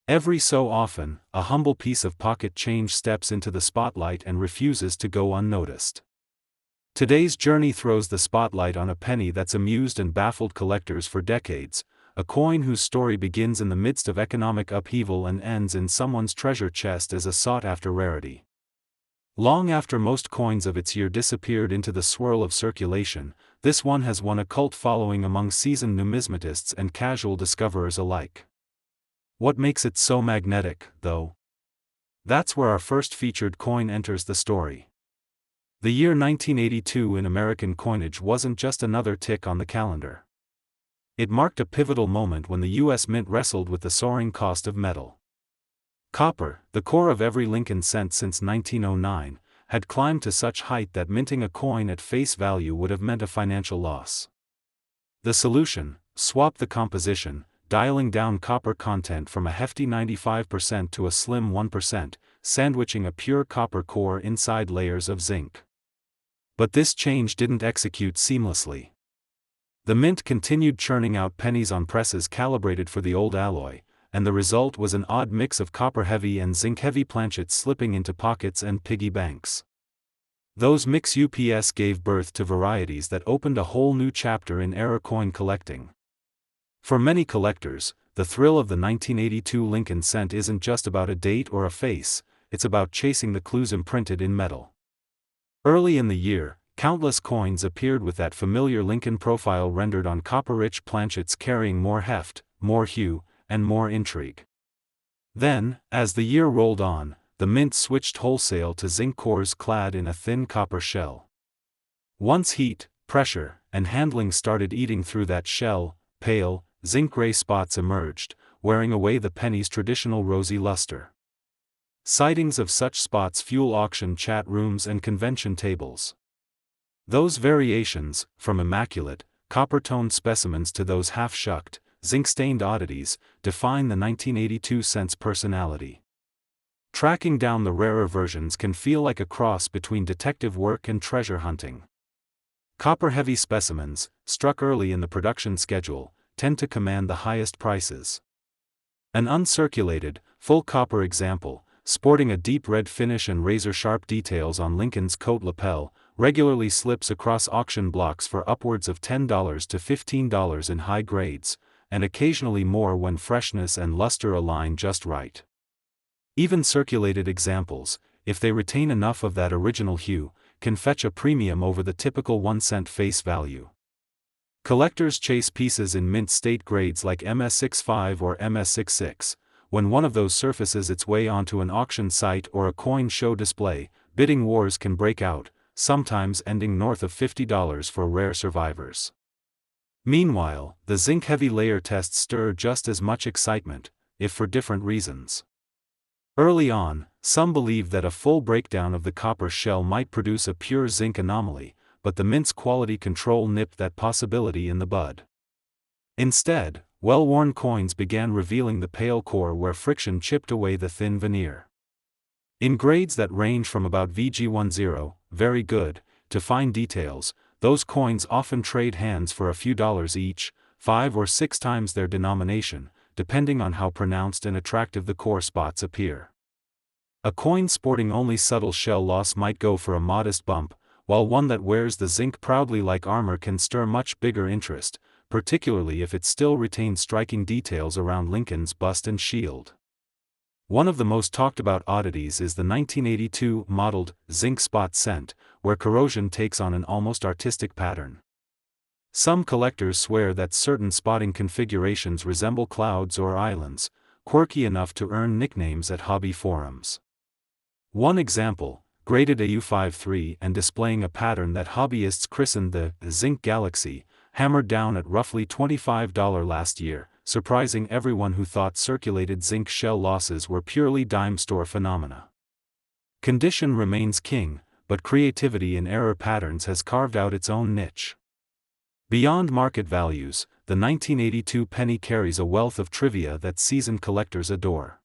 Every so often, a humble piece of pocket change steps into the spotlight and refuses to go unnoticed. Today's journey throws the spotlight on a penny that's amused and baffled collectors for decades, a coin whose story begins in the midst of economic upheaval and ends in someone's treasure chest as a sought-after rarity. Long after most coins of its year disappeared into the swirl of circulation, this one has won a cult following among seasoned numismatists and casual discoverers alike. What makes it so magnetic, though? That's where our first featured coin enters the story. The year 1982 in American coinage wasn't just another tick on the calendar. It marked a pivotal moment when the U.S. Mint wrestled with the soaring cost of metal. Copper, the core of every Lincoln cent since 1909, had climbed to such height that minting a coin at face value would have meant a financial loss. The solution: swap the composition, dialing down copper content from a hefty 95% to a slim 1%, sandwiching a pure copper core inside layers of zinc. But this change didn't execute seamlessly. The Mint continued churning out pennies on presses calibrated for the old alloy, and the result was an odd mix of copper-heavy and zinc-heavy planchets slipping into pockets and piggy banks. Those mix UPS gave birth to varieties that opened a whole new chapter in era coin collecting. For many collectors, the thrill of the 1982 Lincoln cent isn't just about a date or a face, it's about chasing the clues imprinted in metal. Early in the year, countless coins appeared with that familiar Lincoln profile rendered on copper-rich planchets carrying more heft, more hue, and more intrigue. Then, as the year rolled on, the Mint switched wholesale to zinc cores clad in a thin copper shell. Once heat, pressure, and handling started eating through that shell, pale, zinc-gray spots emerged, wearing away the penny's traditional rosy luster. Sightings of such spots fuel auction chat rooms and convention tables. Those variations, from immaculate, copper-toned specimens to those half-shucked, zinc-stained oddities, define the 1982 cent's personality. Tracking down the rarer versions can feel like a cross between detective work and treasure hunting. Copper-heavy specimens, struck early in the production schedule, tend to command the highest prices. An uncirculated, full copper example, sporting a deep red finish and razor-sharp details on Lincoln's coat lapel, regularly slips across auction blocks for upwards of $10 to $15 in high grades, and occasionally more when freshness and luster align just right. Even circulated examples, if they retain enough of that original hue, can fetch a premium over the typical 1-cent face value. Collectors chase pieces in mint state grades like MS65 or MS66. When one of those surfaces its way onto an auction site or a coin show display, bidding wars can break out, sometimes ending north of $50 for rare survivors. Meanwhile, the zinc-heavy layer tests stir just as much excitement, if for different reasons. Early on, some believed that a full breakdown of the copper shell might produce a pure zinc anomaly, but the Mint's quality control nipped that possibility in the bud. Instead, well-worn coins began revealing the pale core where friction chipped away the thin veneer. In grades that range from about VG10, very good, to fine details, those coins often trade hands for a few dollars each, 5 or 6 times their denomination, depending on how pronounced and attractive the core spots appear. A coin sporting only subtle shell loss might go for a modest bump, while one that wears the zinc proudly like armor can stir much bigger interest, particularly if it still retains striking details around Lincoln's bust and shield. One of the most talked about oddities is the 1982 modeled zinc spot cent, where corrosion takes on an almost artistic pattern. Some collectors swear that certain spotting configurations resemble clouds or islands, quirky enough to earn nicknames at hobby forums. One example, graded AU53 and displaying a pattern that hobbyists christened the Zinc Galaxy, hammered down at roughly $25 last year, surprising everyone who thought circulated zinc shell losses were purely dime store phenomena. Condition remains king, but creativity in error patterns has carved out its own niche. Beyond market values, the 1982 penny carries a wealth of trivia that seasoned collectors adore.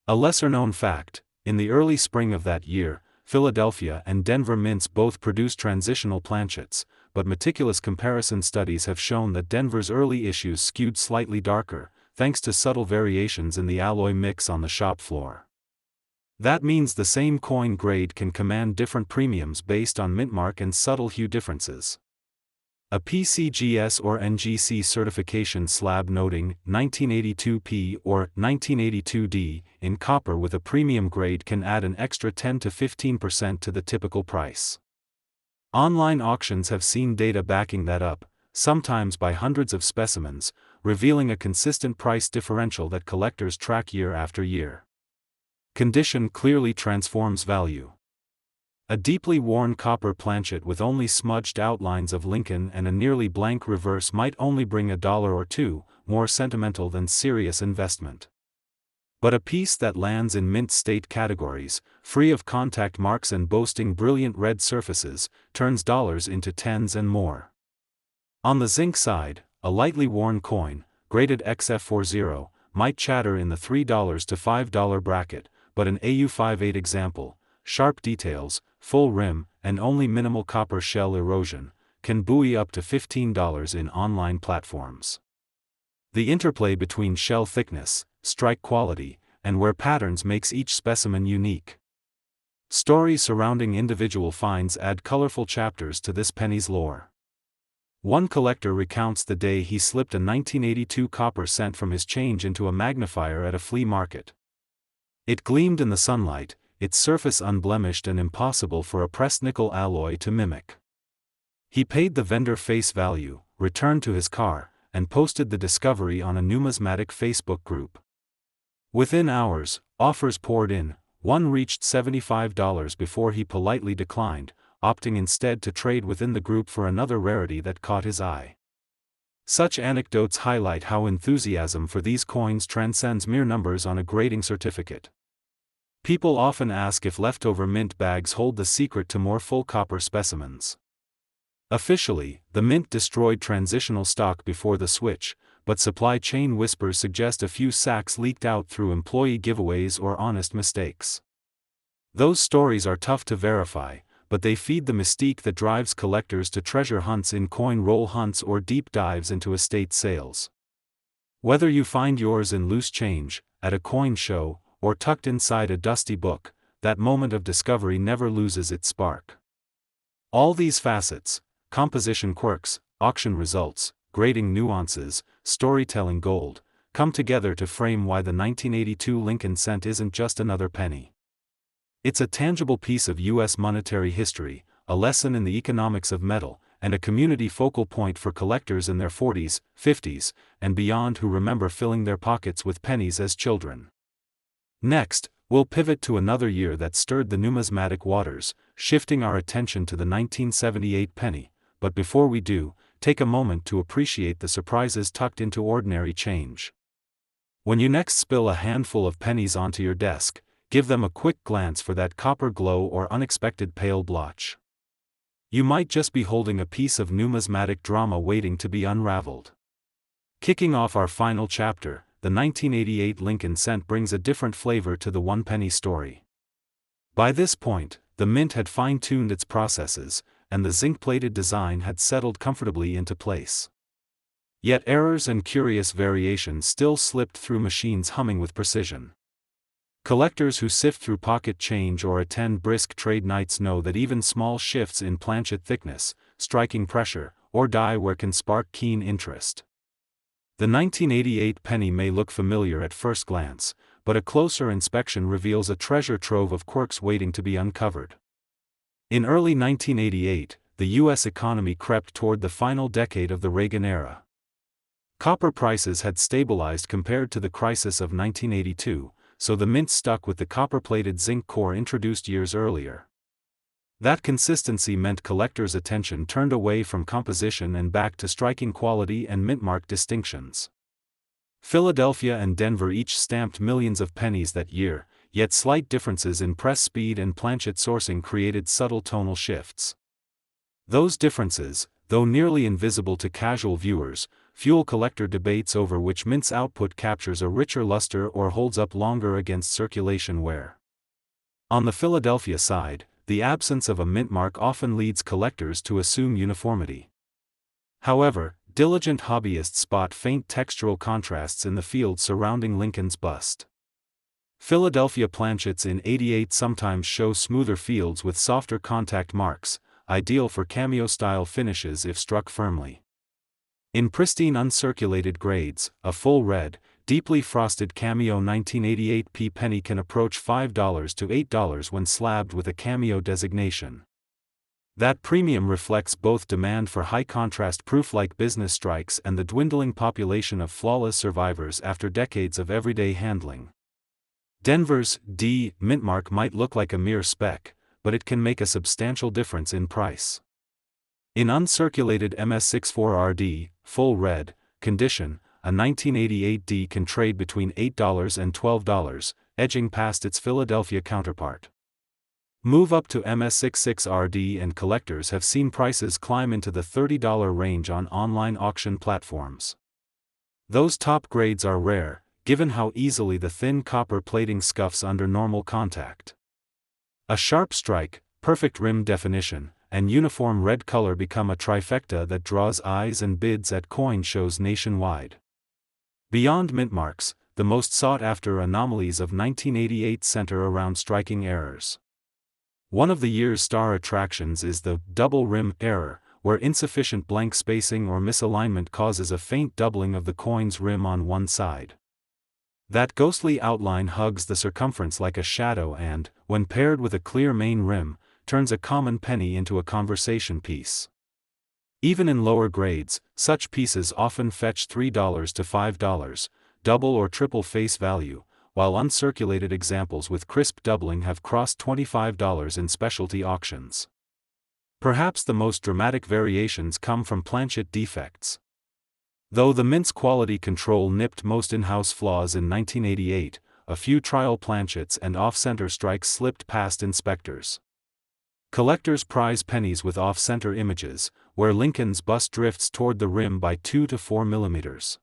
A lesser-known fact, in the early spring of that year, Philadelphia and Denver mints both produced transitional planchets, but meticulous comparison studies have shown that Denver's early issues skewed slightly darker, thanks to subtle variations in the alloy mix on the shop floor. That means the same coin grade can command different premiums based on mintmark and subtle hue differences. A PCGS or NGC certification slab noting 1982P or 1982D in copper with a premium grade can add an extra 10 to 15% to the typical price. Online auctions have seen data backing that up, sometimes by hundreds of specimens, revealing a consistent price differential that collectors track year after year. Condition clearly transforms value. A deeply worn copper planchet with only smudged outlines of Lincoln and a nearly blank reverse might only bring $1 or $2, more sentimental than serious investment. But a piece that lands in mint state categories, free of contact marks and boasting brilliant red surfaces, turns dollars into tens and more. On the zinc side, a lightly worn coin, graded XF40, might chatter in the $3 to $5 bracket, but an AU58 example, sharp details, full rim, and only minimal copper shell erosion, can buoy up to $15 in online platforms. The interplay between shell thickness, strike quality, and wear patterns makes each specimen unique. Stories surrounding individual finds add colorful chapters to this penny's lore. One collector recounts the day he slipped a 1982 copper cent from his change into a magnifier at a flea market. It gleamed in the sunlight, its surface unblemished and impossible for a pressed nickel alloy to mimic. He paid the vendor face value, returned to his car, and posted the discovery on a numismatic Facebook group. Within hours, offers poured in. One reached $75 before he politely declined, opting instead to trade within the group for another rarity that caught his eye. Such anecdotes highlight how enthusiasm for these coins transcends mere numbers on a grading certificate. People often ask if leftover mint bags hold the secret to more full copper specimens. Officially, the mint destroyed transitional stock before the switch, but supply chain whispers suggest a few sacks leaked out through employee giveaways or honest mistakes. Those stories are tough to verify, but they feed the mystique that drives collectors to treasure hunts in coin roll hunts or deep dives into estate sales. Whether you find yours in loose change, at a coin show, or tucked inside a dusty book, that moment of discovery never loses its spark. All these facets, composition quirks, auction results, grading nuances, storytelling gold, come together to frame why the 1982 Lincoln cent isn't just another penny. It's a tangible piece of U.S. monetary history, a lesson in the economics of metal, and a community focal point for collectors in their 40s, 50s, and beyond who remember filling their pockets with pennies as children. Next, we'll pivot to another year that stirred the numismatic waters, shifting our attention to the 1978 penny, but before we do, take a moment to appreciate the surprises tucked into ordinary change. When you next spill a handful of pennies onto your desk, give them a quick glance for that copper glow or unexpected pale blotch. You might just be holding a piece of numismatic drama waiting to be unraveled. Kicking off our final chapter, the 1988 Lincoln cent brings a different flavor to the one-penny story. By this point, the mint had fine-tuned its processes, and the zinc-plated design had settled comfortably into place. Yet errors and curious variations still slipped through machines humming with precision. Collectors who sift through pocket change or attend brisk trade nights know that even small shifts in planchet thickness, striking pressure, or die wear can spark keen interest. The 1988 penny may look familiar at first glance, but a closer inspection reveals a treasure trove of quirks waiting to be uncovered. In early 1988, the U.S. economy crept toward the final decade of the Reagan era. Copper prices had stabilized compared to the crisis of 1982, so the mint stuck with the copper-plated zinc core introduced years earlier. That consistency meant collectors' attention turned away from composition and back to striking quality and mintmark distinctions. Philadelphia and Denver each stamped millions of pennies that year, yet slight differences in press speed and planchet sourcing created subtle tonal shifts. Those differences, though nearly invisible to casual viewers, fuel collector debates over which mint's output captures a richer luster or holds up longer against circulation wear. On the Philadelphia side, the absence of a mint mark often leads collectors to assume uniformity. However, diligent hobbyists spot faint textural contrasts in the field surrounding Lincoln's bust. Philadelphia planchets in '88 sometimes show smoother fields with softer contact marks, ideal for cameo-style finishes if struck firmly. In pristine uncirculated grades, a full red, deeply frosted cameo 1988 P penny can approach $5 to $8 when slabbed with a cameo designation. That premium reflects both demand for high-contrast proof-like business strikes and the dwindling population of flawless survivors after decades of everyday handling. Denver's D mintmark might look like a mere speck, but it can make a substantial difference in price. In uncirculated MS64RD, full red, condition, a 1988 D can trade between $8 and $12, edging past its Philadelphia counterpart. Move up to MS66RD and collectors have seen prices climb into the $30 range on online auction platforms. Those top grades are rare, given how easily the thin copper plating scuffs under normal contact. A sharp strike, perfect rim definition, and uniform red color become a trifecta that draws eyes and bids at coin shows nationwide. Beyond mintmarks, the most sought-after anomalies of 1988 center around striking errors. One of the year's star attractions is the double rim error, where insufficient blank spacing or misalignment causes a faint doubling of the coin's rim on one side. That ghostly outline hugs the circumference like a shadow and, when paired with a clear main rim, turns a common penny into a conversation piece. Even in lower grades, such pieces often fetch $3 to $5, double or triple face value, while uncirculated examples with crisp doubling have crossed $25 in specialty auctions. Perhaps the most dramatic variations come from planchet defects. Though the mint's quality control nipped most in-house flaws in 1988, a few trial planchets and off-center strikes slipped past inspectors. Collectors prize pennies with off-center images, where Lincoln's bust drifts toward the rim by 2 to 4 mm.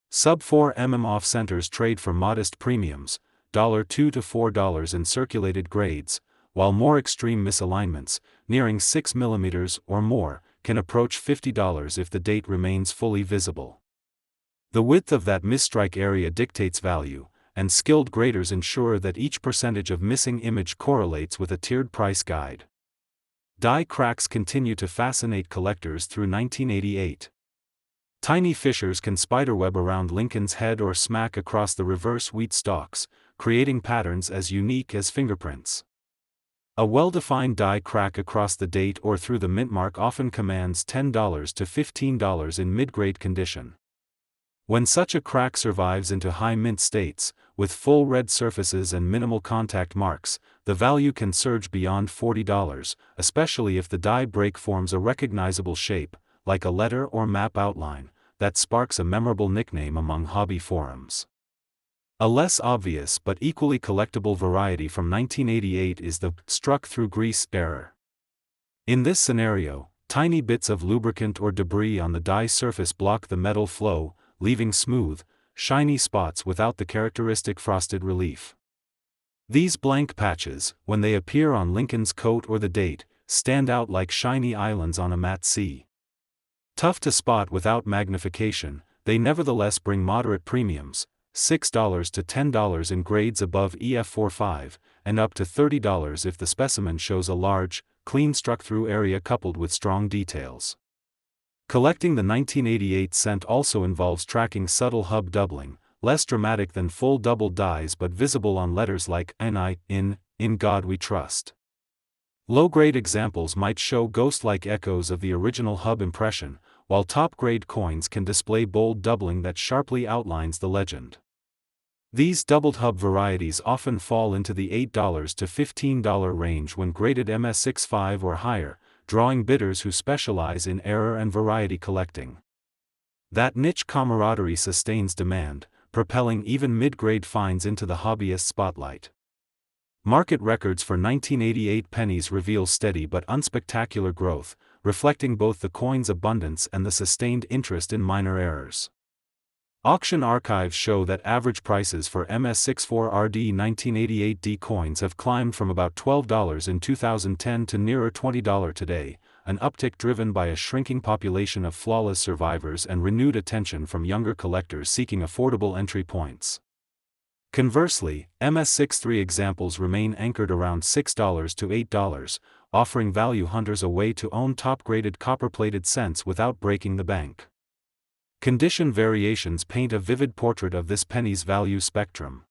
Sub-4 mm off-centers trade for modest premiums, $2 to $4 in circulated grades, while more extreme misalignments, nearing 6 mm or more, can approach $50 if the date remains fully visible. The width of that misstrike area dictates value, and skilled graders ensure that each percentage of missing image correlates with a tiered price guide. Die cracks continue to fascinate collectors through 1988. Tiny fissures can spiderweb around Lincoln's head or smack across the reverse wheat stalks, creating patterns as unique as fingerprints. A well-defined die crack across the date or through the mintmark often commands $10 to $15 in mid-grade condition. When such a crack survives into high mint states, with full red surfaces and minimal contact marks, the value can surge beyond $40, especially if the die break forms a recognizable shape, like a letter or map outline, that sparks a memorable nickname among hobby forums. A less obvious but equally collectible variety from 1988 is the struck through grease error. In this scenario, tiny bits of lubricant or debris on the die surface block the metal flow, leaving smooth, shiny spots without the characteristic frosted relief. These blank patches, when they appear on Lincoln's coat or the date, stand out like shiny islands on a matte sea. Tough to spot without magnification, they nevertheless bring moderate premiums, $6 to $10 in grades above EF45, and up to $30 if the specimen shows a large, clean struck-through area coupled with strong details. Collecting the 1988 cent also involves tracking subtle hub doubling, less dramatic than full double dies but visible on letters like NI, in God We Trust. Low-grade examples might show ghost-like echoes of the original hub impression, while top-grade coins can display bold doubling that sharply outlines the legend. These doubled hub varieties often fall into the $8 to $15 range when graded MS65 or higher, drawing bidders who specialize in error and variety collecting. That niche camaraderie sustains demand, propelling even mid-grade finds into the hobbyist spotlight. Market records for 1988 pennies reveal steady but unspectacular growth, reflecting both the coin's abundance and the sustained interest in minor errors. Auction archives show that average prices for MS64RD 1988D coins have climbed from about $12 in 2010 to nearer $20 today, an uptick driven by a shrinking population of flawless survivors and renewed attention from younger collectors seeking affordable entry points. Conversely, MS63 examples remain anchored around $6 to $8, offering value hunters a way to own top-graded copper-plated cents without breaking the bank. Condition variations paint a vivid portrait of this penny's value spectrum.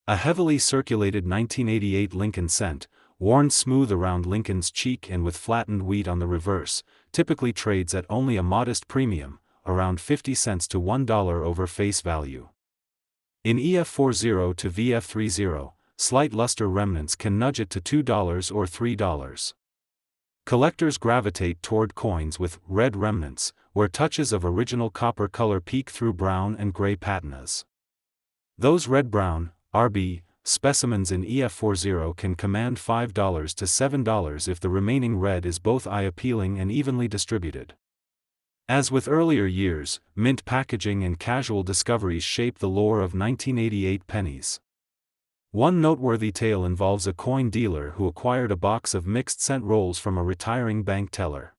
A heavily circulated 1988 Lincoln cent, worn smooth around Lincoln's cheek and with flattened wheat on the reverse, typically trades at only a modest premium, around 50 cents to $1 over face value. In EF40 to VF30, slight luster remnants can nudge it to $2 or $3. Collectors gravitate toward coins with red remnants, where touches of original copper color peek through brown and gray patinas. Those red-brown, RB, specimens in EF40 can command $5 to $7 if the remaining red is both eye-appealing and evenly distributed. As with earlier years, mint packaging and casual discoveries shape the lore of 1988 pennies. One noteworthy tale involves a coin dealer who acquired a box of mixed cent rolls from a retiring bank teller.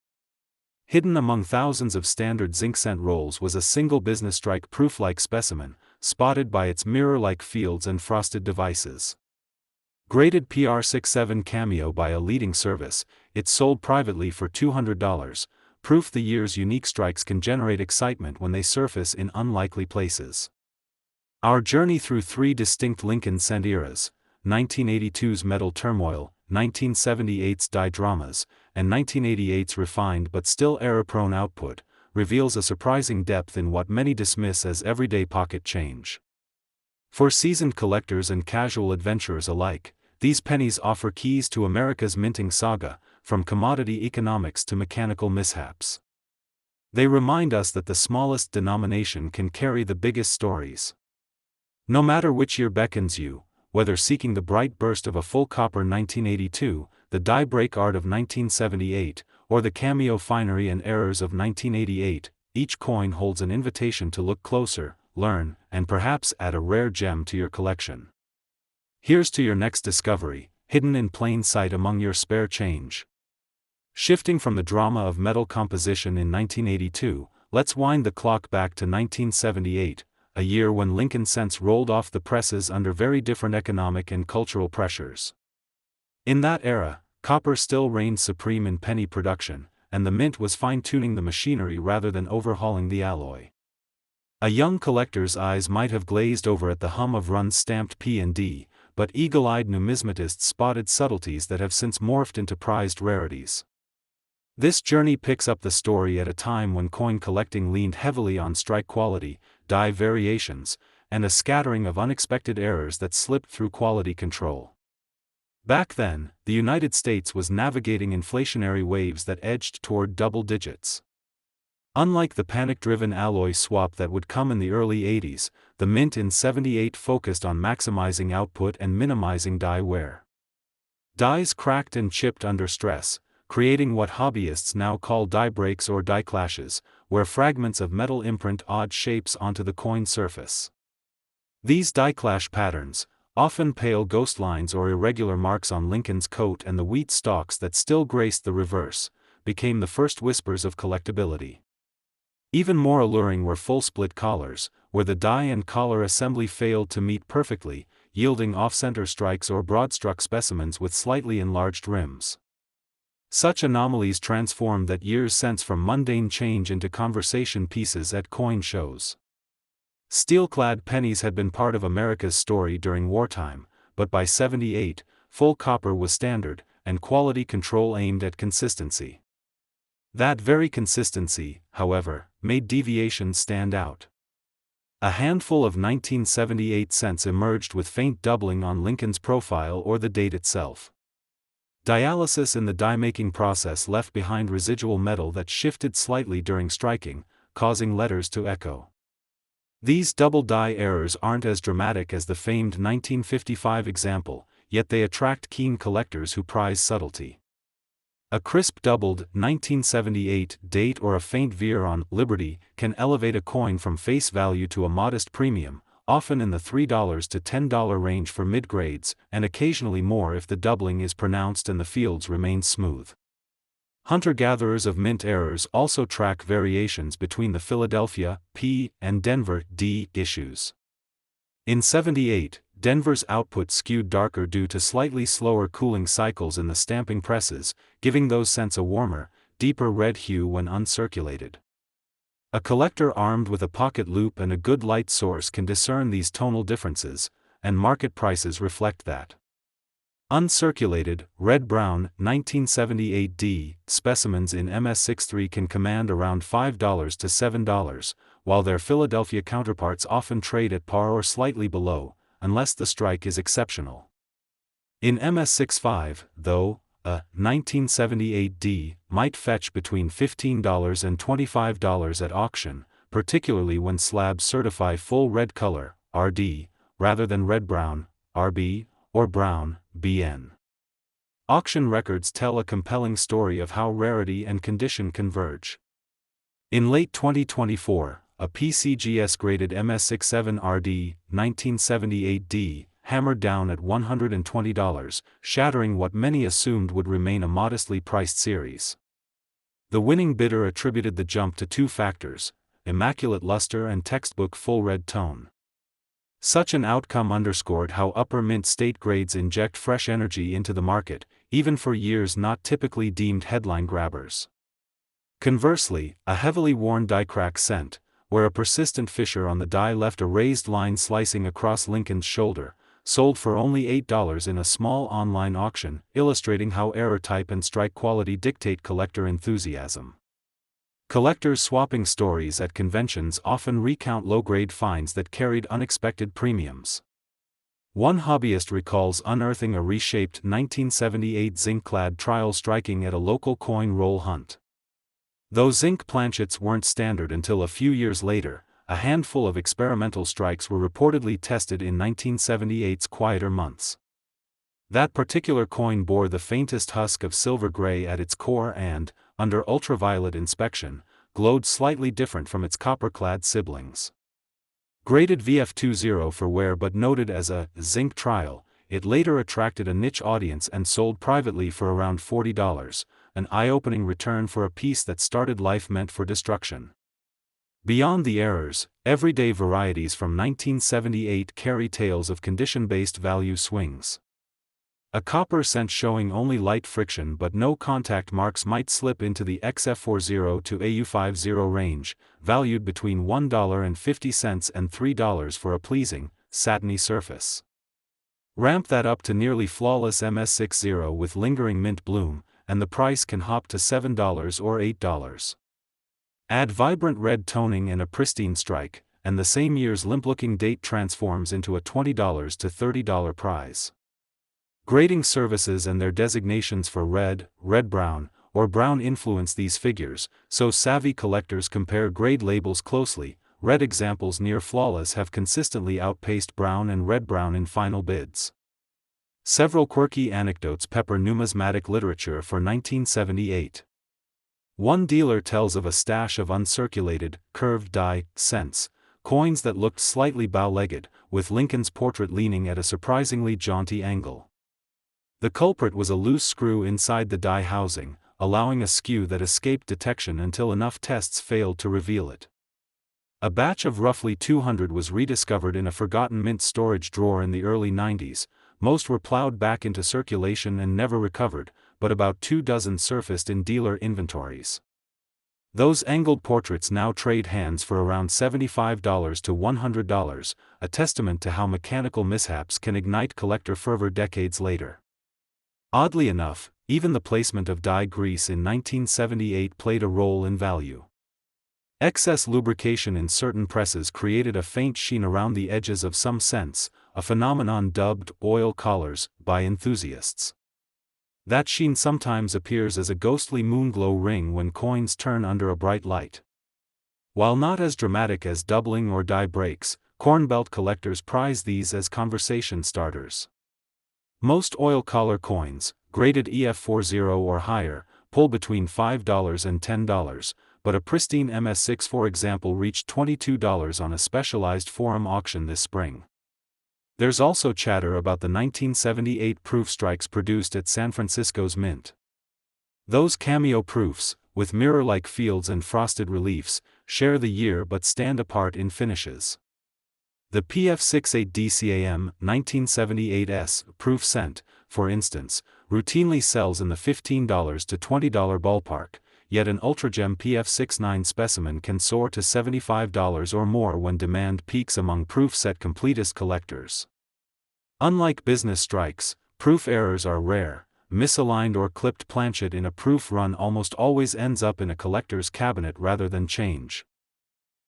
Hidden among thousands of standard zinc cent rolls was a single business strike proof-like specimen, spotted by its mirror-like fields and frosted devices. Graded PR67 Cameo by a leading service, it sold privately for $200. Proof the year's unique strikes can generate excitement when they surface in unlikely places. Our journey through three distinct Lincoln cent eras, 1982's metal turmoil, 1978's die dramas, and 1988's refined but still error-prone output, reveals a surprising depth in what many dismiss as everyday pocket change. For seasoned collectors and casual adventurers alike, these pennies offer keys to America's minting saga, from commodity economics to mechanical mishaps. They remind us that the smallest denomination can carry the biggest stories. No matter which year beckons you, whether seeking the bright burst of a full copper 1982, the die-break art of 1978, or the cameo finery and errors of 1988, each coin holds an invitation to look closer, learn, and perhaps add a rare gem to your collection. Here's to your next discovery, hidden in plain sight among your spare change. Shifting from the drama of metal composition in 1982, let's wind the clock back to 1978, a year when Lincoln cents rolled off the presses under very different economic and cultural pressures. In that era, copper still reigned supreme in penny production, and the mint was fine-tuning the machinery rather than overhauling the alloy. A young collector's eyes might have glazed over at the hum of runs stamped P&D, but eagle-eyed numismatists spotted subtleties that have since morphed into prized rarities. This journey picks up the story at a time when coin collecting leaned heavily on strike quality, die variations, and a scattering of unexpected errors that slipped through quality control. Back then, the United States was navigating inflationary waves that edged toward double digits. Unlike the panic-driven alloy swap that would come in the early 80s, the mint in '78 focused on maximizing output and minimizing die wear. Dies cracked and chipped under stress, creating what hobbyists now call die breaks or die clashes, where fragments of metal imprint odd shapes onto the coin surface. These die clash patterns, often pale ghost lines or irregular marks on Lincoln's coat and the wheat stalks that still graced the reverse, became the first whispers of collectability. Even more alluring were full-split collars, where the die and collar assembly failed to meet perfectly, yielding off-center strikes or broad-struck specimens with slightly enlarged rims. Such anomalies transformed that year's cents from mundane change into conversation pieces at coin shows. Steel-clad pennies had been part of America's story during wartime, but by '78, full copper was standard, and quality control aimed at consistency. That very consistency, however, made deviations stand out. A handful of 1978 cents emerged with faint doubling on Lincoln's profile or the date itself. Dialysis in the die-making process left behind residual metal that shifted slightly during striking, causing letters to echo. These double die errors aren't as dramatic as the famed 1955 example, yet they attract keen collectors who prize subtlety. A crisp doubled 1978 date or a faint veer on Liberty can elevate a coin from face value to a modest premium, often in the $3 to $10 range for mid-grades, and occasionally more if the doubling is pronounced and the fields remain smooth. Hunter-gatherers of mint errors also track variations between the Philadelphia, P, and Denver, D, issues. In '78, Denver's output skewed darker due to slightly slower cooling cycles in the stamping presses, giving those scents a warmer, deeper red hue when uncirculated. A collector armed with a pocket loupe and a good light source can discern these tonal differences, and market prices reflect that. Uncirculated, red-brown, 1978D specimens in MS63 can command around $5 to $7, while their Philadelphia counterparts often trade at par or slightly below, unless the strike is exceptional. In MS65, though, a 1978D might fetch between $15 and $25 at auction, particularly when slabs certify full red color, RD, rather than red-brown, RB, or brown, BN. Auction records tell a compelling story of how rarity and condition converge. In late 2024, a PCGS-graded MS67RD, 1978D, hammered down at $120, shattering what many assumed would remain a modestly priced series. The winning bidder attributed the jump to two factors: immaculate luster and textbook full red tone. Such an outcome underscored how upper mint state grades inject fresh energy into the market, even for years not typically deemed headline grabbers. Conversely, a heavily worn die crack scent, where a persistent fissure on the die left a raised line slicing across Lincoln's shoulder, sold for only $8 in a small online auction, illustrating how error type and strike quality dictate collector enthusiasm. Collectors swapping stories at conventions often recount low-grade finds that carried unexpected premiums. One hobbyist recalls unearthing a reshaped 1978 zinc-clad trial striking at a local coin roll hunt. Though zinc planchets weren't standard until a few years later, a handful of experimental strikes were reportedly tested in 1978's quieter months. That particular coin bore the faintest husk of silver gray at its core and, under ultraviolet inspection, glowed slightly different from its copper-clad siblings. Graded VF20 for wear but noted as a zinc trial, it later attracted a niche audience and sold privately for around $40, an eye-opening return for a piece that started life meant for destruction. Beyond the errors, everyday varieties from 1978 carry tales of condition-based value swings. A copper cent showing only light friction but no contact marks might slip into the XF40 to AU50 range, valued between $1.50 and $3 for a pleasing, satiny surface. Ramp that up to nearly flawless MS60 with lingering mint bloom, and the price can hop to $7 or $8. Add vibrant red toning and a pristine strike, and the same year's limp-looking date transforms into a $20 to $30 prize. Grading services and their designations for red, red-brown, or brown influence these figures, so savvy collectors compare grade labels closely. Red examples near flawless have consistently outpaced brown and red-brown in final bids. Several quirky anecdotes pepper numismatic literature for 1978. One dealer tells of a stash of uncirculated, curved die cents, coins that looked slightly bow-legged, with Lincoln's portrait leaning at a surprisingly jaunty angle. The culprit was a loose screw inside the die housing, allowing a skew that escaped detection until enough tests failed to reveal it. A batch of roughly 200 was rediscovered in a forgotten mint storage drawer in the early 90s. Most were plowed back into circulation and never recovered, but about 24 surfaced in dealer inventories. Those angled portraits now trade hands for around $75 to $100, a testament to how mechanical mishaps can ignite collector fervor decades later. Oddly enough, even the placement of die grease in 1978 played a role in value. Excess lubrication in certain presses created a faint sheen around the edges of some cents, a phenomenon dubbed oil collars by enthusiasts. That sheen sometimes appears as a ghostly moonglow ring when coins turn under a bright light. While not as dramatic as doubling or die breaks, cornbelt collectors prize these as conversation starters. Most oil collar coins, graded EF40 or higher, pull between $5 and $10, but a pristine MS6 for example reached $22 on a specialized forum auction this spring. There's also chatter about the 1978 proof strikes produced at San Francisco's Mint. Those cameo proofs, with mirror-like fields and frosted reliefs, share the year but stand apart in finishes. The PF68DCAM 1978S proof cent, for instance, routinely sells in the $15 to $20 ballpark, yet an Ultragem PF69 specimen can soar to $75 or more when demand peaks among proof set completist collectors. Unlike business strikes, proof errors are rare. Misaligned or clipped planchet in a proof run almost always ends up in a collector's cabinet rather than change.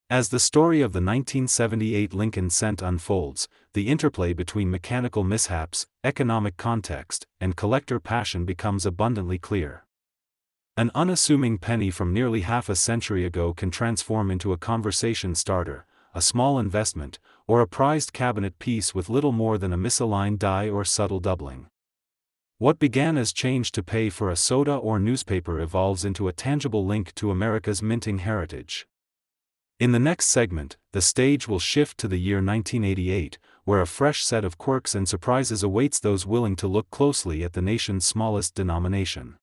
As the story of the 1978 Lincoln cent unfolds, the interplay between mechanical mishaps, economic context, and collector passion becomes abundantly clear. An unassuming penny from nearly half a century ago can transform into a conversation starter, a small investment, or a prized cabinet piece with little more than a misaligned die or subtle doubling. What began as change to pay for a soda or newspaper evolves into a tangible link to America's minting heritage. In the next segment, the stage will shift to the year 1988, where a fresh set of quirks and surprises awaits those willing to look closely at the nation's smallest denomination.